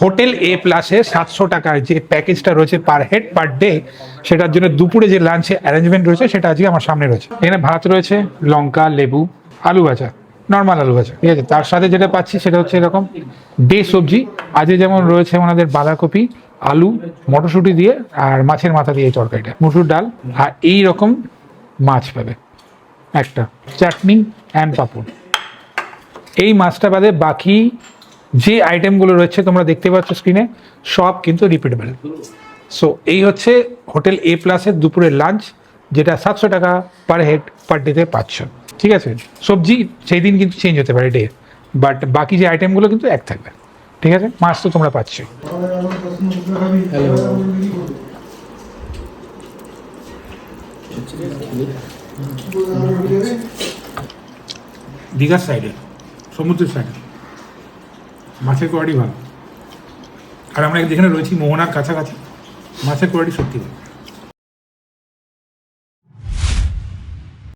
Hotel এ প্লাসে 700 টাকার যে প্যাকেজটা রয়েছে পার হেড পার ডে, সেটার জন্য দুপুরে যে লাঞ্চে অ্যারেঞ্জমেন্ট রয়েছে সেটা আজকে আমার সামনে রয়েছে। এখানে ভাত রয়েছে, লঙ্কা, লেবু, আলু ভাজা, নর্মাল আলু ভাজা, ঠিক আছে। তার সাথে যেটা পাচ্ছি সেটা হচ্ছে এরকম ডে সবজি। আজকে যেমন রয়েছে ওনাদের বাঁধাকপি, আলু, মটরশুঁটি দিয়ে আর মাছের মাথা দিয়ে এই তরকারিটা, মুসুর ডাল, আর এই রকম মাছ পাবে একটা, চাটনি অ্যান্ড পাঁপড়। এই মাছটা বাদে বাকি যে আইটেমগুলো রয়েছে তোমরা দেখতে পাচ্ছ স্ক্রিনে, সব কিন্তু রিপিটেবল। সো এই হচ্ছে হোটেল এ প্লাসের দুপুরের লাঞ্চ, যেটা 700 টাকা পার হেড পার ডেতে পাচ্ছ, ঠিক আছে। সবজি সেই দিন কিন্তু চেঞ্জ হতে পারে ডে, বাট বাকি যে আইটেমগুলো কিন্তু এক থাকবে, ঠিক আছে। মাছ তো তোমরা পাচ্ছ। দীঘার সাইডে, সমুদ্রের সাইডে মাছের কোয়ালিটি ভালো। আর আমরা যেখানে রয়েছি মোহনার কাছাকাছি, মাছের কোয়ালিটি সত্যি ভালো।